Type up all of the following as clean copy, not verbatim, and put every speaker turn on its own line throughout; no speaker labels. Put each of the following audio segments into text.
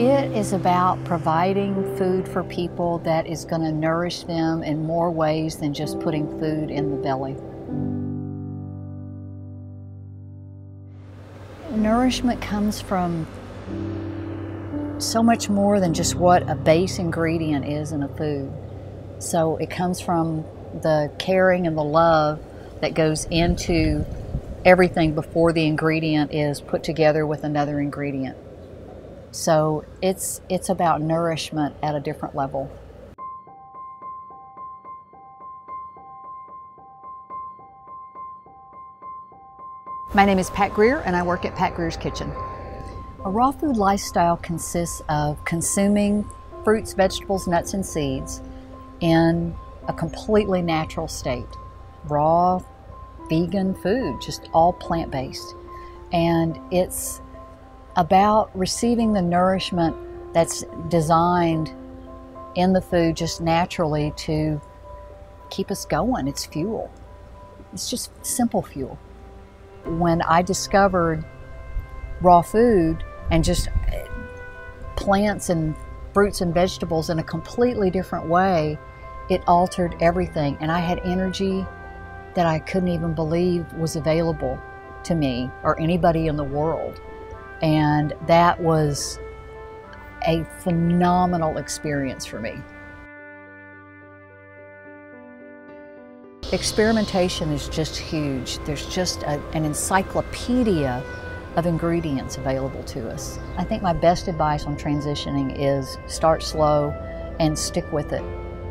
It is about providing food for people that is going to nourish them in more ways than just putting food in the belly. Nourishment comes from so much more than just what a base ingredient is in a food. So it comes from the caring and the love that goes into everything before the ingredient is put together with another ingredient. So it's about nourishment at a different level. My name is Pat Greer and I work at Pat Greer's Kitchen. A raw food lifestyle consists of consuming fruits, vegetables, nuts, and seeds in a completely natural state. Raw, vegan food, just all plant-based. And it's about receiving the nourishment that's designed in the food just naturally to keep us going. It's fuel. It's just simple fuel. When I discovered raw food and just plants and fruits and vegetables in a completely different way, it altered everything. And I had energy that I couldn't even believe was available to me or anybody in the world. And that was a phenomenal experience for me. Experimentation is just huge. There's just an encyclopedia of ingredients available to us. I think my best advice on transitioning is start slow and stick with it.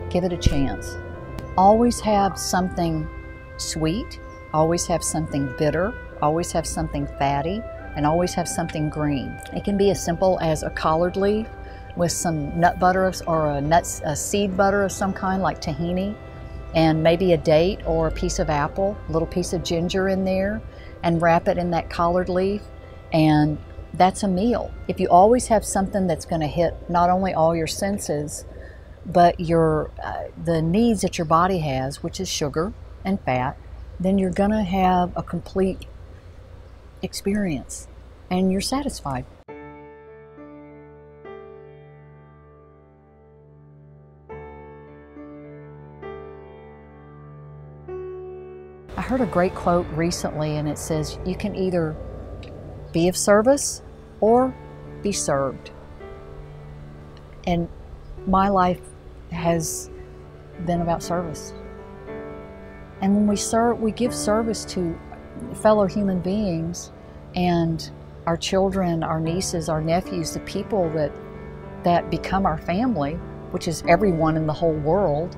Give it a chance. Always have something sweet, always have something bitter, always have something fatty, and always have something green. It can be as simple as a collard leaf with some nut butter or a seed butter of some kind like tahini, and maybe a date or a piece of apple, a little piece of ginger in there, and wrap it in that collard leaf, and that's a meal. If you always have something that's going to hit not only all your senses, but the needs that your body has, which is sugar and fat, then you're going to have a complete experience and you're satisfied. I heard a great quote recently and it says, you can either be of service or be served. And my life has been about service. And when we serve, we give service to fellow human beings and our children, our nieces, our nephews, the people that become our family, which is everyone in the whole world.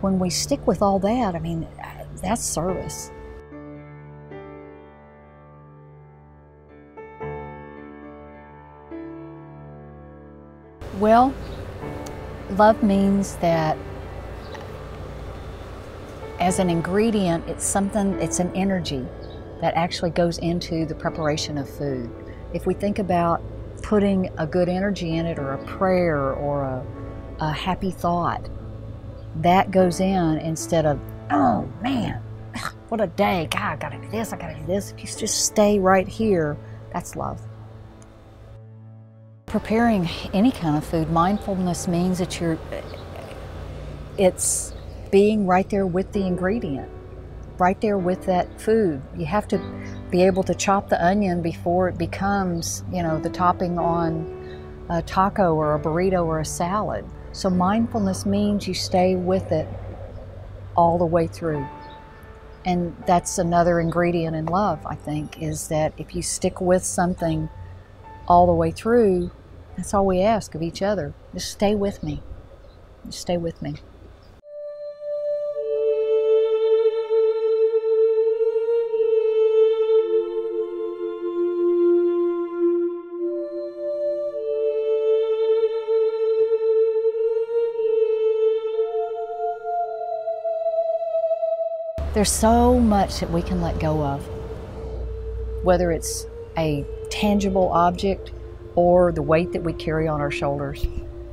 When we stick with all that, I mean, that's service. Well, love means that as an ingredient, it's an energy that actually goes into the preparation of food. If we think about putting a good energy in it, or a prayer, or a happy thought, that goes in instead of, oh man, what a day, God, I gotta do this, I gotta do this. If you just stay right here, that's love. Preparing any kind of food, mindfulness means that it's being right there with the ingredient, right there with that food. You have to be able to chop the onion before it becomes, the topping on a taco or a burrito or a salad. So mindfulness means you stay with it all the way through. And that's another ingredient in love, I think, is that if you stick with something all the way through, that's all we ask of each other. Just stay with me. Just stay with me. There's so much that we can let go of, whether it's a tangible object or the weight that we carry on our shoulders.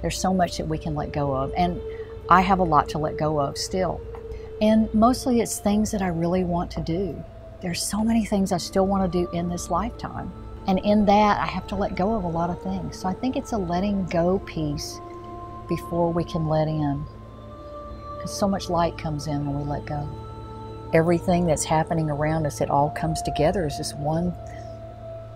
There's so much that we can let go of, and I have a lot to let go of still. And mostly it's things that I really want to do. There's so many things I still want to do in this lifetime. And in that, I have to let go of a lot of things. So I think it's a letting go piece before we can let in. Because so much light comes in when we let go. Everything that's happening around us, it all comes together as just one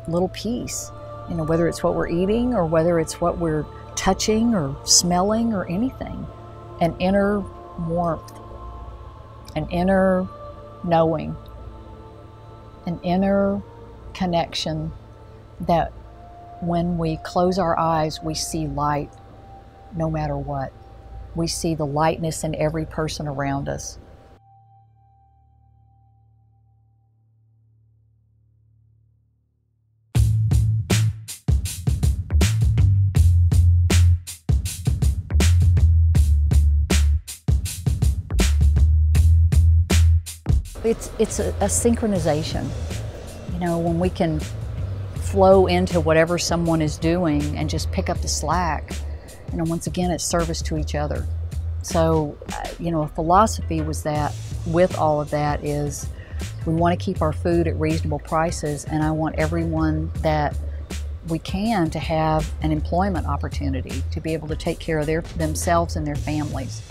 little piece. You know, whether it's what we're eating or whether it's what we're touching or smelling or anything. An inner warmth, an inner knowing, an inner connection that when we close our eyes, we see light no matter what. We see the lightness in every person around us. It's a synchronization. You know, when we can flow into whatever someone is doing and just pick up the slack, you know, once again, it's service to each other. So, you know, a philosophy was that, with all of that, is we want to keep our food at reasonable prices, and I want everyone that we can to have an employment opportunity, to be able to take care of themselves and their families.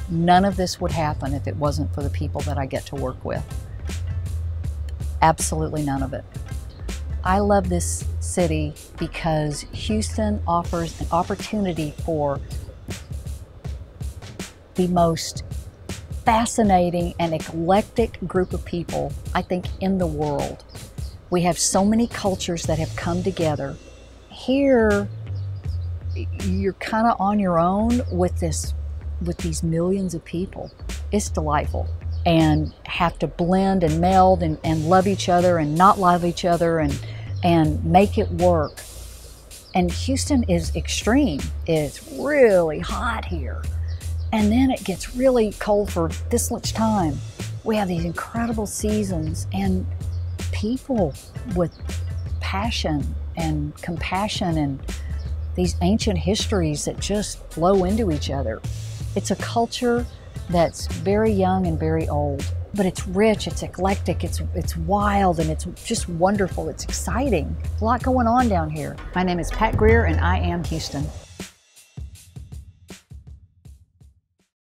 None of this would happen if it wasn't for the people that I get to work with. Absolutely none of it. I love this city because Houston offers an opportunity for the most fascinating and eclectic group of people, I think, in the world. We have so many cultures that have come together. Here, you're kind of on your own with these millions of people. It's delightful. And have to blend and meld and love each other and not love each other and make it work. And Houston is extreme. It's really hot here. And then it gets really cold for this much time. We have these incredible seasons and people with passion and compassion and these ancient histories that just flow into each other. It's a culture that's very young and very old, but it's rich, it's eclectic, it's wild, and it's just wonderful. It's exciting. A lot going on down here. My name is Pat Greer, and I am Houston.